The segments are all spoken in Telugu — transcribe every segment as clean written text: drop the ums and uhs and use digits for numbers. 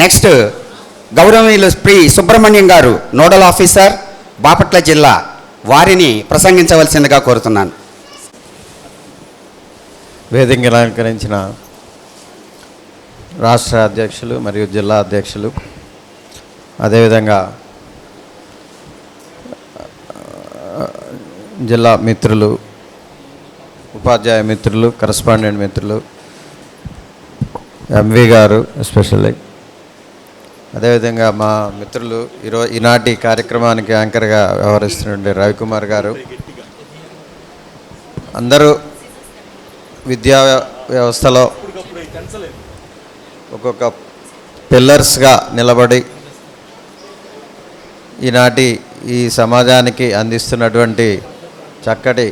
నెక్స్ట్ గౌరవనీయులు శ్రీ సుబ్రహ్మణ్యం గారు, నోడల్ ఆఫీసర్, బాపట్ల జిల్లా, వారిని ప్రసంగించవలసిందిగా కోరుతున్నాను. వేదికను అలంకరించిన రాష్ట్ర అధ్యక్షులు మరియు జిల్లా అధ్యక్షులు, అదేవిధంగా జిల్లా మిత్రులు, ఉపాధ్యాయ మిత్రులు, కరస్పాండెంట్ మిత్రులు, ఎంవి గారు ఎస్పెషల్లీ, అదేవిధంగా మా మిత్రులు ఈనాటి కార్యక్రమానికి యాంకర్గా వ్యవహరిస్తున్న రవికుమార్ గారు, అందరూ విద్యా వ్యవస్థలో ఒక్కొక్క పిల్లర్స్గా నిలబడి ఈనాటి ఈ సమాజానికి అందిస్తున్నటువంటి చక్కటి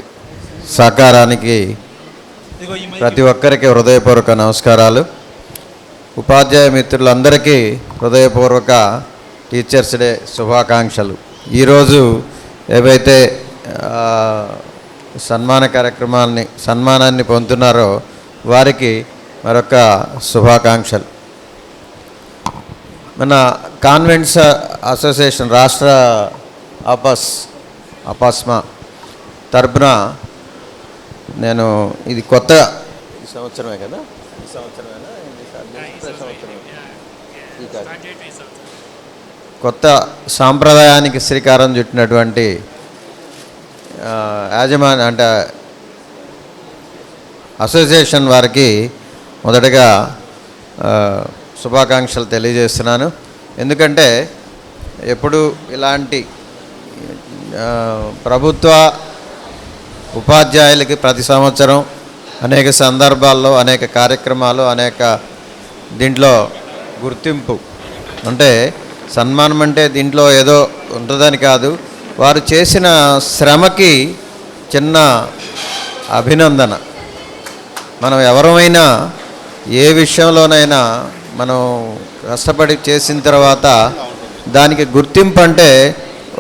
సహకారానికి ప్రతి ఒక్కరికి హృదయపూర్వక నమస్కారాలు. ఉపాధ్యాయ మిత్రులందరికీ హృదయపూర్వక టీచర్స్ డే శుభాకాంక్షలు. ఈరోజు ఏవైతే సన్మానాన్ని పొందుతున్నారో వారికి మరొక శుభాకాంక్షలు. మన కాన్వెంట్స్ అసోసియేషన్ రాష్ట్ర అపాస్మా తరపున నేను ఇది కొత్త సంవత్సరమే కదా, ఈ సంవత్సరమేనా, కొత్త సాంప్రదాయానికి శ్రీకారం చుట్టినటువంటి యాజమాన్య అంటే అసోసియేషన్ వారికి మొదటగా శుభాకాంక్షలు తెలియజేస్తున్నాను. ఎందుకంటే ఎప్పుడు ఇలాంటి ప్రభుత్వ ఉపాధ్యాయులకి ప్రతి సంవత్సరం అనేక సందర్భాల్లో అనేక కార్యక్రమాలు దీంట్లో గుర్తింపు అంటే సన్మానం అంటే దీంట్లో ఏదో ఉంటుందని కాదు, వారు చేసిన శ్రమకి చిన్న అభినందన. మనం ఎవరమైనా ఏ విషయంలోనైనా మనం కష్టపడి చేసిన తర్వాత దానికి గుర్తింపు అంటే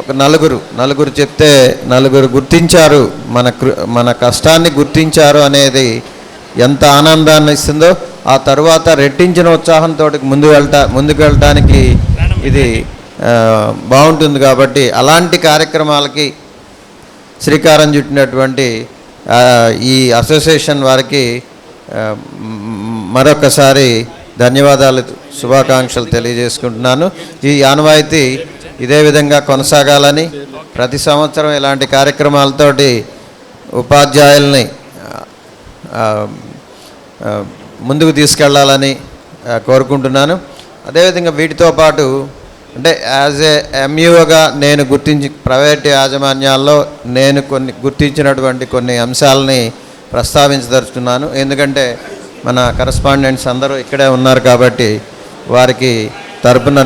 ఒక నలుగురు చెప్తే నలుగురు గుర్తించారు, మన కష్టాన్ని గుర్తించారు అనేది ఎంత ఆనందాన్ని ఇస్తుందో, ఆ తర్వాత రెట్టించిన ఉత్సాహంతో ముందుకు వెళ్ళటానికి ఇది బాగుంటుంది. కాబట్టి అలాంటి కార్యక్రమాలకి శ్రీకారం చుట్టినటువంటి ఈ అసోసియేషన్ వారికి మరొకసారి ధన్యవాదాలు, శుభాకాంక్షలు తెలియజేసుకుంటున్నాను. ఈ ఆనవాయితీ ఇదే విధంగా కొనసాగాలని, ప్రతి సంవత్సరం ఇలాంటి కార్యక్రమాలతోటి ఉపాధ్యాయుల్ని ముందుకు తీసుకెళ్లాలని కోరుకుంటున్నాను. అదేవిధంగా వీటితో పాటు అంటే యాజ్ ఏ ఎంయూగా నేను ప్రైవేట్ యాజమాన్యాల్లో నేను గుర్తించినటువంటి కొన్ని అంశాలని ప్రస్తావించదలుచుకున్నాను. ఎందుకంటే మన కరస్పాండెంట్స్ అందరూ ఇక్కడే ఉన్నారు కాబట్టి వారికి తరపున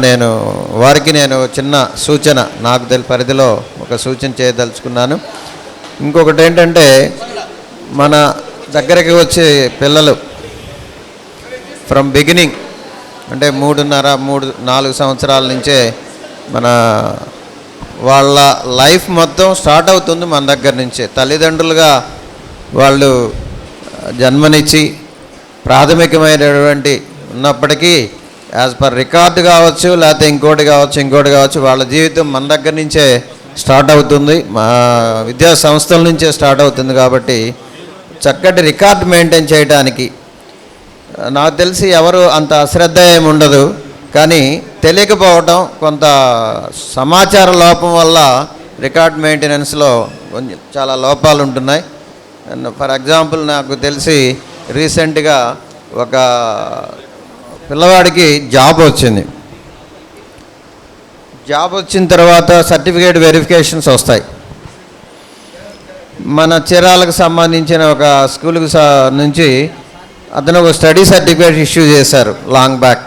వారికి నేను చిన్న సూచన, నాకు పరిధిలో ఒక సూచన చేయదలుచుకున్నాను. ఇంకొకటి ఏంటంటే మన దగ్గరికి వచ్చే పిల్లలు ఫ్రమ్ బిగినింగ్ అంటే 3.5-4 సంవత్సరాల నుంచే వాళ్ళ లైఫ్ మొత్తం స్టార్ట్ అవుతుంది మన దగ్గర నుంచే. తల్లిదండ్రులుగా వాళ్ళు జన్మనిచ్చి ప్రాథమికమైనటువంటి ఉన్నప్పటికీ యాజ్ పర్ రికార్డు కావచ్చు, లేకపోతే ఇంకోటి కావచ్చు, వాళ్ళ జీవితం మన దగ్గర నుంచే స్టార్ట్ అవుతుంది, మా విద్యా సంస్థల నుంచే స్టార్ట్ అవుతుంది. కాబట్టి చక్కటి రికార్డు మెయింటైన్ చేయడానికి నాకు తెలిసి ఎవరు అంత అశ్రద్ధ ఏమి ఉండదు, కానీ తెలియకపోవటం, కొంత సమాచార లోపం వల్ల రికార్డ్ మెయింటెనెన్స్లో కొంచెం చాలా లోపాలు ఉంటున్నాయి. ఫర్ ఎగ్జాంపుల్ నాకు తెలిసి రీసెంట్గా ఒక పిల్లవాడికి జాబ్ వచ్చిన తర్వాత సర్టిఫికేట్ వెరిఫికేషన్స్ వస్తాయి. మన చీరాలకు సంబంధించిన ఒక స్కూల్కి నుంచి అతను ఒక స్టడీ సర్టిఫికేట్ ఇష్యూ చేశారు లాంగ్ బ్యాక్.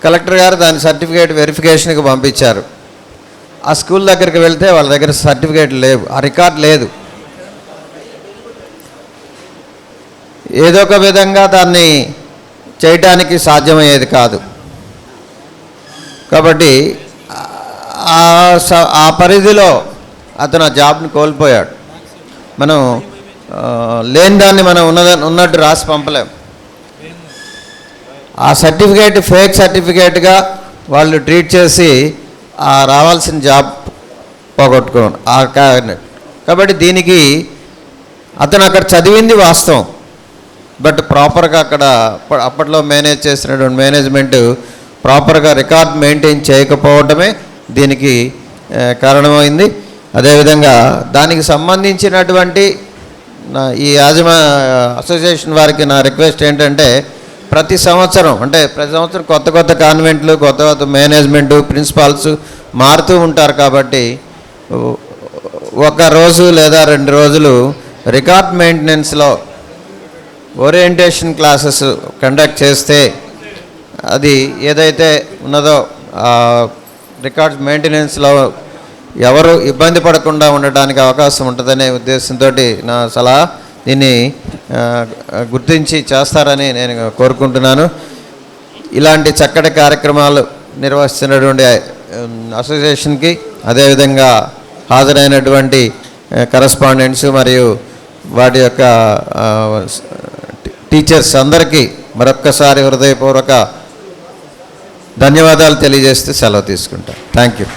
కలెక్టర్ గారు దాని సర్టిఫికేట్ వెరిఫికేషన్కి పంపించారు. ఆ స్కూల్ దగ్గరికి వెళ్తే వాళ్ళ దగ్గర సర్టిఫికేట్ లేవు, ఆ రికార్డ్ లేదు. ఏదో ఒక విధంగా దాన్ని చేయటానికి సాధ్యమయ్యేది కాదు. కాబట్టి ఆ పరిధిలో అతను ఆ జాబ్ని కోల్పోయాడు. మనం లేని దాన్ని మనం ఉన్నట్టు రాసి పంపలేం. ఆ సర్టిఫికేట్ ఫేక్ సర్టిఫికేట్గా వాళ్ళు ట్రీట్ చేసి ఆ రావాల్సిన జాబ్ పోగొట్టుకోండి కాబట్టి దీనికి అతను అక్కడ చదివింది వాస్తవం, బట్ ప్రాపర్గా అక్కడ అప్పట్లో మేనేజ్ చేసినటువంటి మేనేజ్మెంట్ ప్రాపర్గా రికార్డ్ మెయింటైన్ చేయకపోవడమే దీనికి కారణమైంది. అదేవిధంగా దానికి సంబంధించినటువంటి ఈ అసోసియేషన్ వారికి నా రిక్వెస్ట్ ఏంటంటే ప్రతి సంవత్సరం కొత్త కొత్త కాన్వెంట్లు, కొత్త కొత్త మేనేజ్మెంటు, ప్రిన్సిపాల్స్ మారుతూ ఉంటారు. కాబట్టి ఒక రోజు లేదా 2 రోజులు రికార్డ్ మెయింటెనెన్స్లో ఓరియంటేషన్ క్లాసెస్ కండక్ట్ చేస్తే అది ఏదైతే ఉన్నదో రికార్డ్ మెయింటెనెన్స్లో ఎవరు ఇబ్బంది పడకుండా ఉండడానికి అవకాశం ఉంటుందనే ఉద్దేశంతో నా సలహా. దీన్ని గుర్తించి చేస్తారని నేను కోరుకుంటున్నాను. ఇలాంటి చక్కటి కార్యక్రమాలు నిర్వహిస్తున్నటువంటి అసోసియేషన్కి, అదేవిధంగా హాజరైనటువంటి కరస్పాండెంట్స్ మరియు వాటి యొక్క టీచర్స్ అందరికీ మరొక్కసారి హృదయపూర్వక ధన్యవాదాలు తెలియజేస్తూ సెలవు తీసుకుంటాను. Thank you.